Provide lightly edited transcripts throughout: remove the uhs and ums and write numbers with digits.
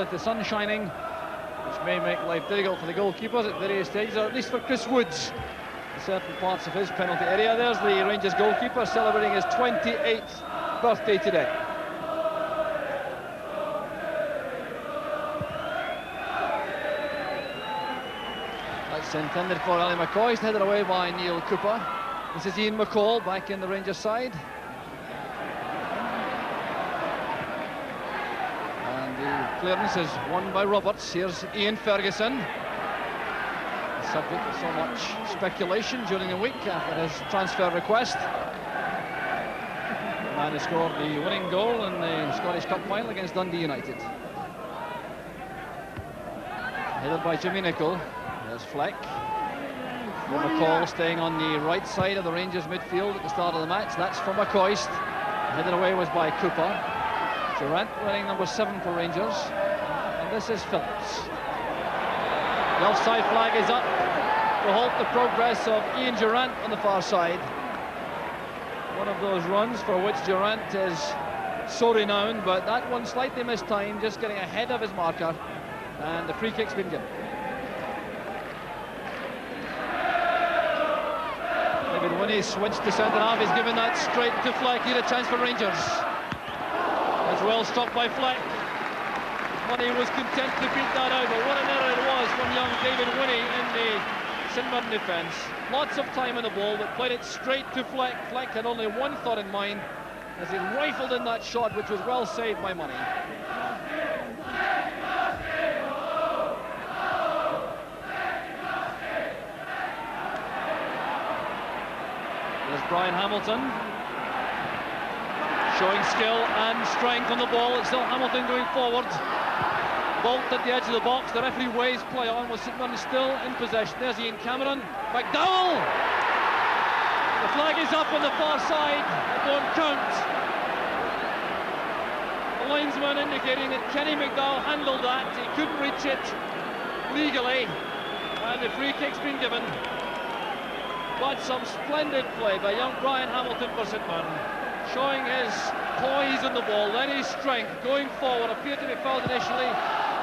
with the sun shining, which may make life difficult for the goalkeepers at various stages, or at least for Chris Woods in certain parts of his penalty area. There's the Rangers goalkeeper celebrating his 28th birthday today. That's intended for Ali McCoy, headed away by Neil Cooper. This is Ian McCall back in the Rangers side. And the clearance is won by Roberts. Here's Ian Ferguson, the subject of so much speculation during the week after his transfer request. The man who scored the winning goal in the Scottish Cup final against Dundee United. Headed by Jimmy Nicholl. There's Fleck. McCall staying on the right side of the Rangers midfield at the start of the match. That's for McCoist. Headed away was by Cooper. Durant wearing number 7 for Rangers. And this is Phillips. The offside flag is up to halt the progress of Ian Durant on the far side. One of those runs for which Durant is so renowned, but that one slightly mistimed, just getting ahead of his marker, and the free kick's been given. David Winnie switched to centre-half. He's given that straight to Fleck. Here a chance for Rangers. As well struck by Fleck. Money was content to beat that out, but what an error it was from young David Winnie in the St Mirren defence. Lots of time on the ball, but played it straight to Fleck. Fleck had only one thought in mind as he rifled in that shot, which was well saved by Money. There's Brian Hamilton, showing skill and strength on the ball. It's still Hamilton going forward. Bolt at the edge of the box. The referee waves play on with St Mirren still in possession. There's Ian Cameron. McDowell! The flag is up on the far side. It won't count. The linesman indicating that Kenny McDowell handled that. He couldn't reach it legally. And the free kick's been given. But some splendid play by young Brian Hamilton for St Mirren, showing his poise on the ball, then his strength, going forward. Appeared to be fouled initially,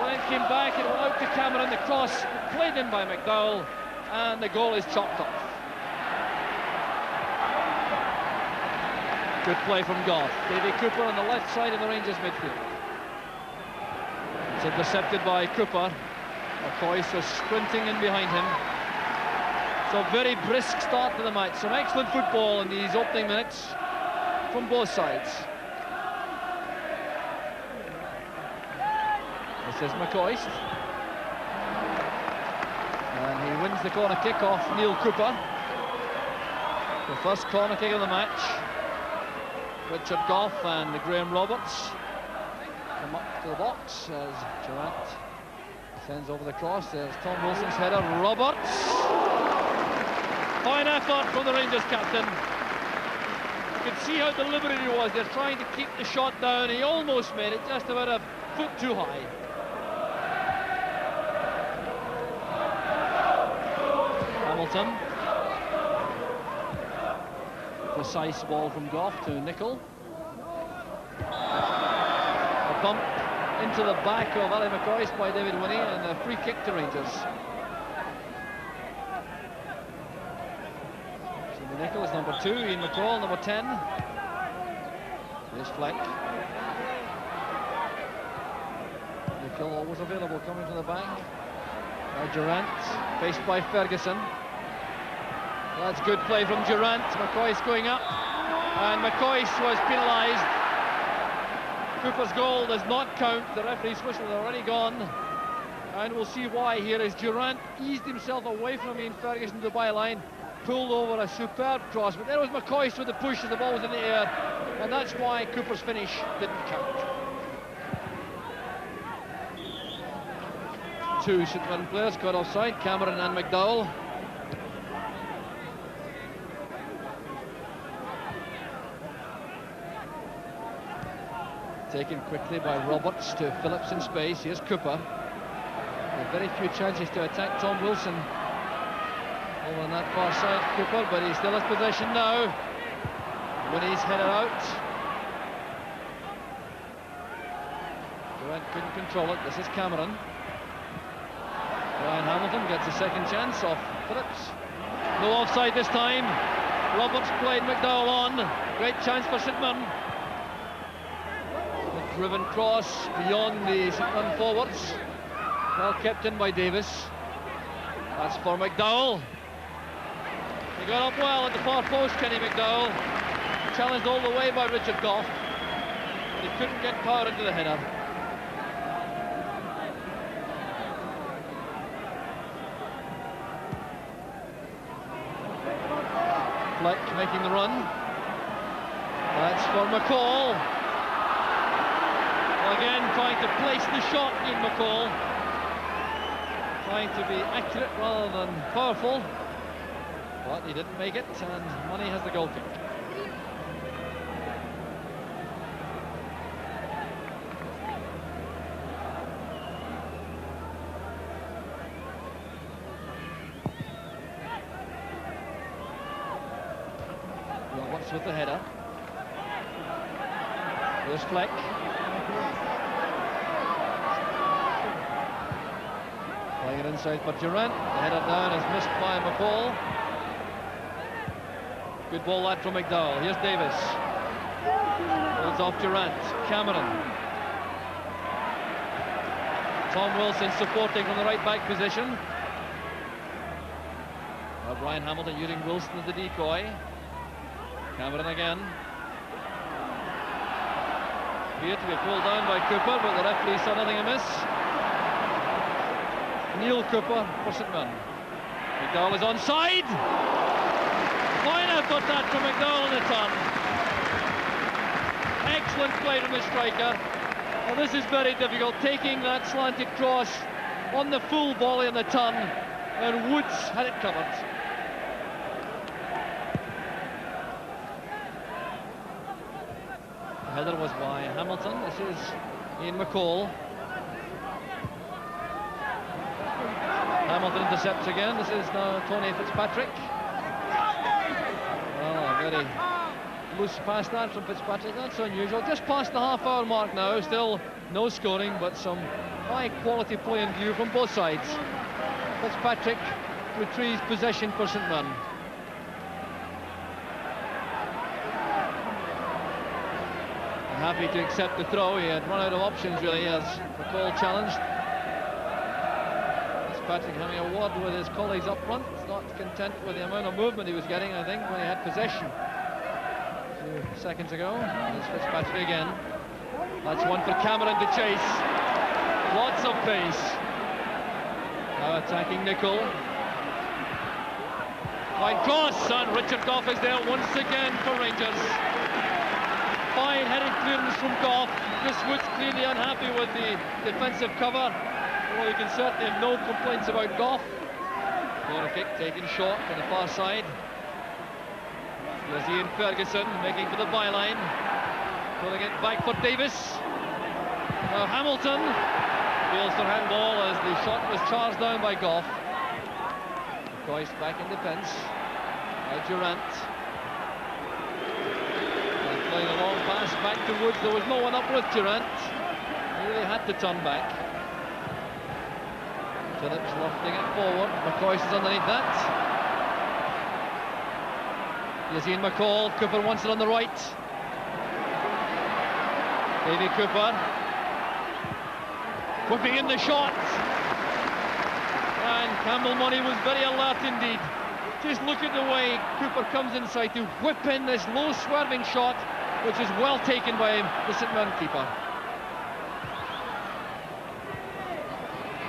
when it came back, it went out to Cameron. The cross played in by McDowell, and the goal is chopped off. Good play from Goff. Davy Cooper on the left side of the Rangers midfield. It's intercepted by Cooper. McCoy was sprinting in behind him. So very brisk start to the match. Some excellent football in these opening minutes from both sides. This is McCoist. And he wins the corner kick off Neil Cooper. The first corner kick of the match. Richard Goff and Graham Roberts come up to the box as Durant sends over the cross. There's Tom Wilson's header. Roberts. Fine effort from the Rangers captain. You can see how deliberate he was. They're trying to keep the shot down. He almost made it, just about a foot too high. Hamilton. Precise ball from Goff to Nicholl. A bump into the back of Ali McCoist by David Winnie, and a free kick to Rangers. Nicholl is number 2, Ian McCall number 10. There's Fleck. Nicholl always available, coming to the back. Now Durant, faced by Ferguson. That's good play from Durant. McCoy's going up, and McCoy was penalised. Cooper's goal does not count. The referee's whistle is already gone, and we'll see why here as Durant eased himself away from Ian Ferguson to the byline, pulled over a superb cross, but there was McCoist with the push as the ball was in the air, and that's why Cooper's finish didn't count. Two St Mirren players caught offside, Cameron and McDowell. Taken quickly by Roberts to Phillips in space. Here's Cooper. Very few chances to attack Tom Wilson over on that far side, Cooper, but he still has possession now. When he's headed out. Durant couldn't control it. This is Cameron. Ryan Hamilton gets a second chance off Phillips. No offside this time. Roberts played McDowell on. Great chance for St Mirren. A driven cross beyond the St Mirren forwards. Well kept in by Davis. That's for McDowell. He got up well at the far post, Kenny McDowell. Challenged all the way by Richard Goff. But he couldn't get power into the header. Fleck making the run. That's for McCall. Well, again, trying to place the shot in McCall. Trying to be accurate rather than powerful. But he didn't make it, and Money has the goal kick. Roberts with the header. There's Fleck. Playing it inside for Durant. The header down is missed by McCall. Good ball that from McDowell. Here's Davis. Holds off Durant. Cameron. Tom Wilson supporting from the right back position. Brian Hamilton using Wilson as the decoy. Cameron again. Appeared to be pulled down by Cooper, but the referee saw nothing amiss. Neil Cooper for St Mirren. McDowell is onside. Fine effort that from McDowell in the turn. Excellent play from the striker. Well, this is very difficult, taking that slanted cross on the full volley in the turn, and Woods had it covered. The header was by Hamilton. This is Ian McCall. Hamilton intercepts again. This is now Tony Fitzpatrick. Well, a very loose pass that from Fitzpatrick. That's unusual. Just past the half-hour mark now. Still no scoring, but some high-quality play in view from both sides. Fitzpatrick retrieves possession for St Mirren. Happy to accept the throw. He had run out of options really as McCall challenged. Fitzpatrick having a word with his colleagues up front, not content with the amount of movement he was getting, I think, when he had possession a few seconds ago. There's Fitzpatrick again. That's one for Cameron to chase. Lots of pace. Now attacking Nicol. Fine cross, and Richard Goff is there once again for Rangers. Fine headed clearance from Goff. Chris Woods clearly unhappy with the defensive cover. Well, you can certainly have no complaints about Goff. Corner kick taken short on the far side. There's Ian Ferguson making for the byline. Pulling it back for Davis. Now Hamilton fails for handball as the shot was charged down by Goff. McCoy's back in defence. Now Durant. Playing a long pass back to Woods. There was no one up with Durant. He really had to turn back. Phillips lofting it forward. McCoy is underneath that. Here's Ian McCall. Cooper wants it on the right. Davy Cooper. Whipping in the shot. And Campbell Money was very alert indeed. Just look at the way Cooper comes inside to whip in this low swerving shot, which is well taken by the St Mirren keeper.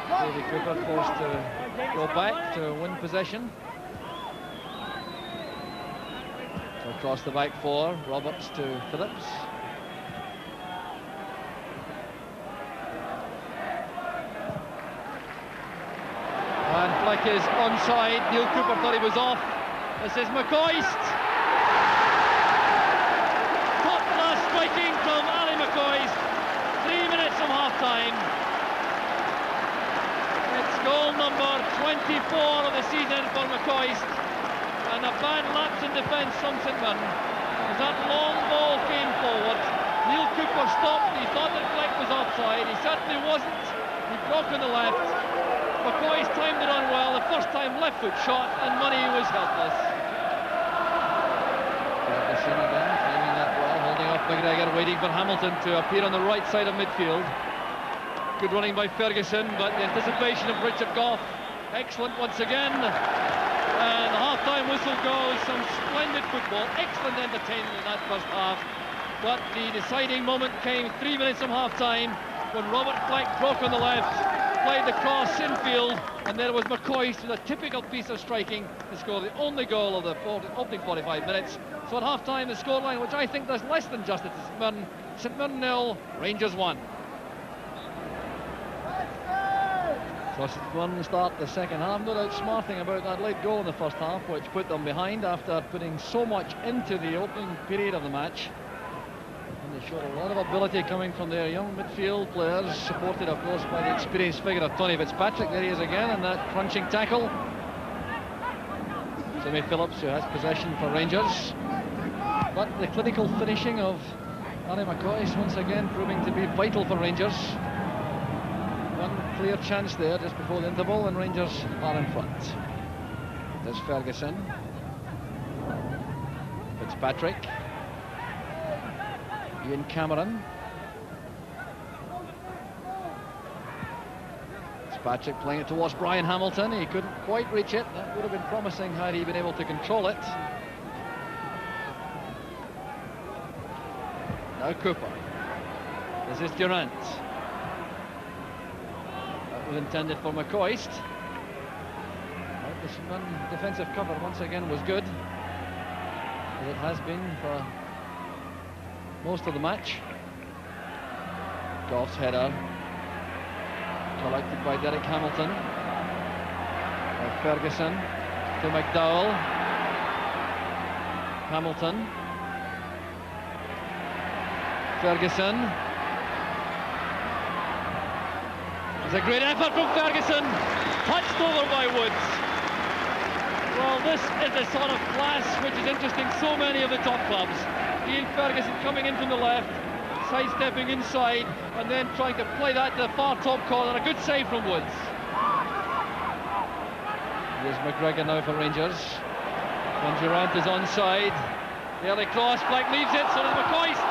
Davy Cooper forced to go back to win possession. So across the back four, Roberts to Phillips. And Fleck is onside. Neil Cooper thought he was off. This is McCoist. Top-class striking from Ali McCoist. 3 minutes from half-time. It's goal number 24 of the season for McCoist. And a bad lapse in defence from St Mirren. As that long ball came forward, Neil Cooper stopped. He thought that Fleck was offside. He certainly wasn't. He broke on the left. McCoy's timed it on well. The first time left foot shot, and Money was helpless. Ferguson again, timing that well, holding off McGregor, waiting for Hamilton to appear on the right side of midfield. Good running by Ferguson, but the anticipation of Richard Gough, excellent once again. And the half-time whistle goes. Some splendid football, excellent entertainment in that first half. But the deciding moment came 3 minutes from half-time when Robert Fleck broke on the left, played the cross infield, and there was McCoy with a typical piece of striking to score the only goal of the opening 45 minutes. So at half-time, the scoreline, which I think does less than justice to St Mirren 0, Rangers 1. So St Mirren start the second half, not outsmarting about that late goal in the first half, which put them behind after putting so much into the opening period of the match. And they showed a lot of ability coming from their young midfield players, supported of course by the experienced figure of Tony Fitzpatrick. There he is again in that crunching tackle. Jimmy Phillips, who has possession for Rangers, but the clinical finishing of Harry McCoy is once again proving to be vital for Rangers. One clear chance there just before the interval, and Rangers are in front. There's Ferguson, Fitzpatrick, Ian Cameron. Fitzpatrick playing it towards Brian Hamilton. He couldn't quite reach it. That would have been promising had he been able to control it. Now Cooper. This is Durant. That was intended for McCoist. Well, the defensive cover once again was good, as it has been for most of the match. Gough's header collected by Derek Hamilton. Ferguson to McDowell. Hamilton. Ferguson. It's a great effort from Ferguson. Touched over by Woods. Well, this is the sort of class which is interesting so many of the top clubs. Ian Ferguson coming in from the left, sidestepping inside, and then trying to play that to the far top corner. A good save from Woods. Here's McGregor now for Rangers. When Durant is onside. The early cross, Fleck leaves it, so does McCoist.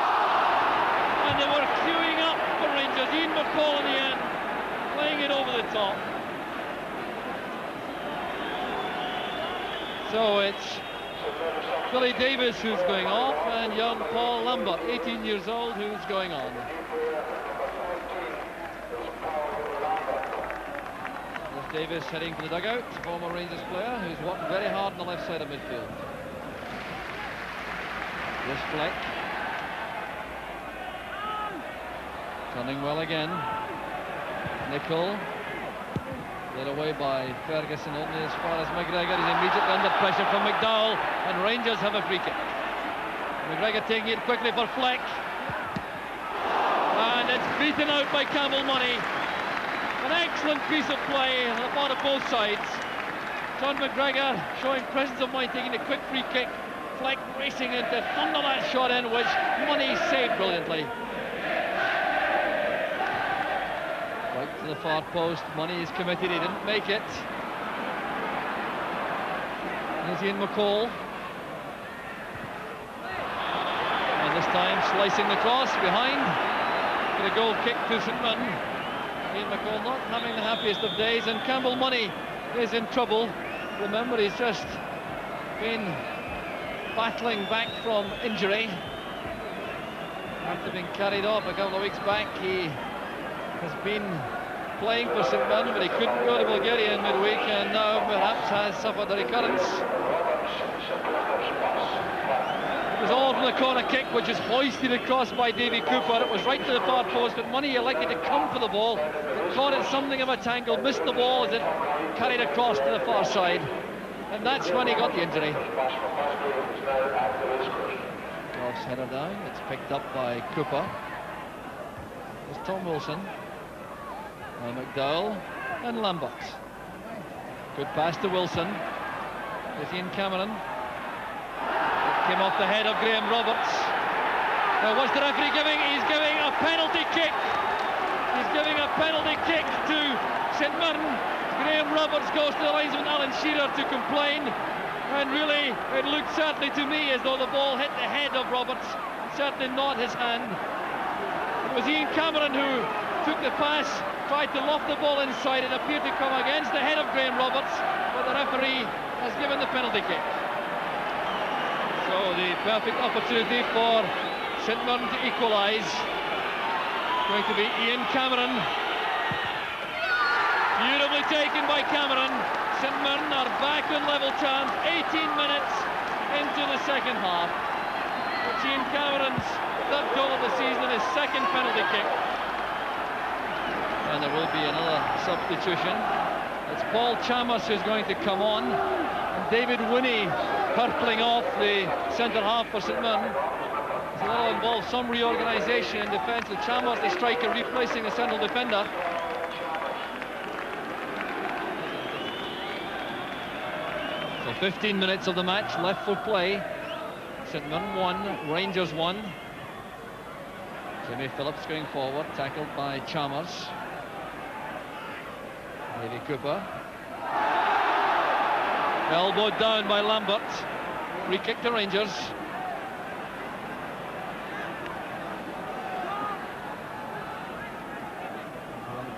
And they were queuing up for Rangers. Ian McCall in the end, playing it over the top. So it's Billy Davis who's going off, and young Paul Lambert, 18 years old, who's going on. There's Davis heading for the dugout, former Rangers player who's worked very hard on the left side of midfield. This Fleck. Turning well again. Nicol. Led away by Ferguson, only as far as McGregor. He's immediately under pressure from McDowell, and Rangers have a free kick. McGregor taking it quickly for Fleck, and it's beaten out by Campbell Money. An excellent piece of play on the part of both sides. John McGregor showing presence of mind, taking a quick free kick. Fleck racing in to thunder that shot in, which Money saved brilliantly. Right to the far post. Money is committed, he didn't make it. Here's Ian McCall. And this time slicing the cross behind for a goal kick to St Mirren. Ian McCall not having the happiest of days, and Campbell Money is in trouble. Remember, he's just been battling back from injury. After being carried off a couple of weeks back, he has been playing for St Mirren, but he couldn't go to Bulgaria in midweek, and now perhaps has suffered a recurrence. It was all from the corner kick, which is hoisted across by Davy Cooper. It was right to the far post, but Money elected to come for the ball. It caught it something of a tangle, missed the ball as it carried across to the far side, and that's when he got the injury. Gough's header down, it's picked up by Cooper. There's Tom Wilson. McDowell and Lambert. Good pass to Wilson. There's Ian Cameron. It came off the head of Graham Roberts. Now, what's the referee giving? He's giving a penalty kick. He's giving a penalty kick to St Mirren. Graham Roberts goes to the linesman Alan Shearer to complain. And really, it looked certainly to me as though the ball hit the head of Roberts, certainly not his hand. It was Ian Cameron who took the pass, tried to loft the ball inside. It appeared to come against the head of Graham Roberts, but the referee has given the penalty kick. So the perfect opportunity for St Mirren to equalise. Going to be Ian Cameron. Beautifully taken by Cameron. St Mirren are back on level terms, 18 minutes into the second half. It's Ian Cameron's third goal of the season, his second penalty kick. And there will be another substitution. It's Paul Chalmers who's going to come on. And David Winnie hurtling off the centre half for St Mirren. That'll involve some reorganisation in defence, with Chalmers, the striker, replacing the central defender. So 15 minutes of the match left for play. St Mirren 1, Rangers 1. Jimmy Phillips going forward, tackled by Chalmers. Davy Cooper. Elbowed down by Lambert. Free kick to Rangers.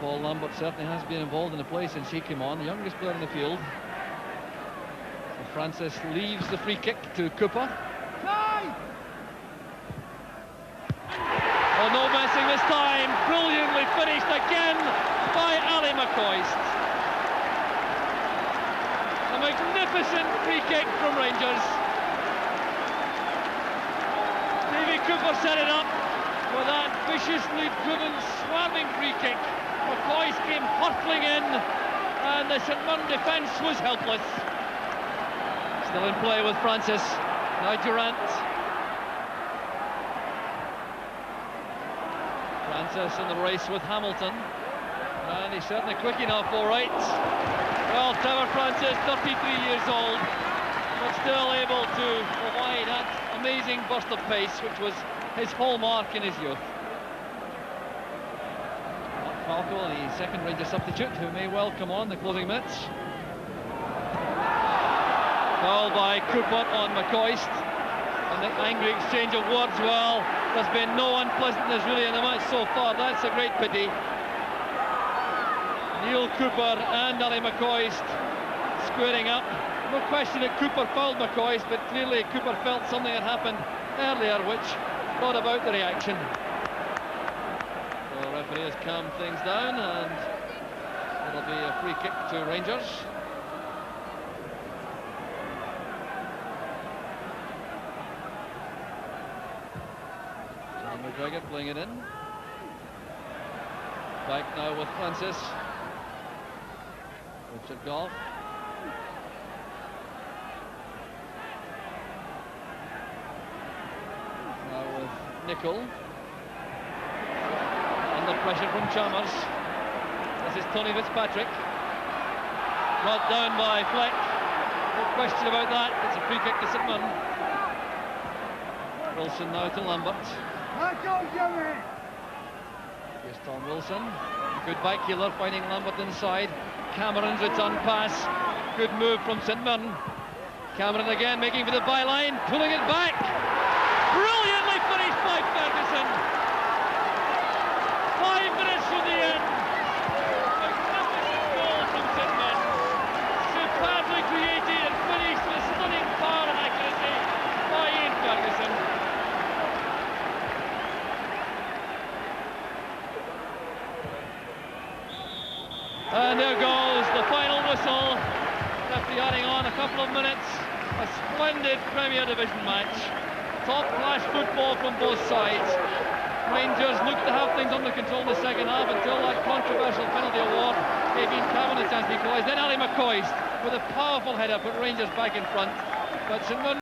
Paul Lambert certainly has been involved in the play since he came on, the youngest player in the field. So Francis leaves the free kick to Cooper. Oh, no messing this time. Brilliantly finished again by Ali McCoist. A magnificent free kick from Rangers. Davy Cooper set it up with that viciously driven, swerving free kick. McCoist came hurtling in, and the St Mirren defence was helpless. Still in play with Francis. Now Durant. Francis in the race with Hamilton. And he's certainly quick enough, all right. Well, Trevor Francis, 33 years old, but still able to provide that amazing burst of pace, which was his hallmark in his youth. Falco, the second Ranger substitute, who may well come on the closing minutes. Foul by Cooper on McCoist. And the angry exchange of words. Well, there's been no unpleasantness really in the match so far. That's a great pity. Neil Cooper and Ali McCoist squaring up. No question that Cooper fouled McCoist, but clearly Cooper felt something had happened earlier which brought about the reaction. The referee has calmed things down, and it'll be a free kick to Rangers. John McGregor playing it in. Back now with Francis. Richard Goff. Now with Nicol. Under pressure from Chalmers. This is Tony Fitzpatrick. Brought down by Fleck. No question about that. It's a free kick to St Mirren. Wilson now to Lambert. Here's Tom Wilson. Good back heeler, finding Lambert inside. Cameron's return pass. Good move from St Mirren. Cameron again making for the byline, pulling it back. Brilliantly finished by Ferguson. 5 minutes from the end. Magnificent goal from St Mirren. Superbly created and finished with stunning power and accuracy by Ian Ferguson. And there goes the final whistle. Referee adding on a couple of minutes. A splendid Premier Division match. Top-class football from both sides. Rangers looked to have things under control in the second half until that controversial penalty award gave Ian Cameron a chance to equalise. Then Ali McCoist with a powerful header put Rangers back in front. But St Mirren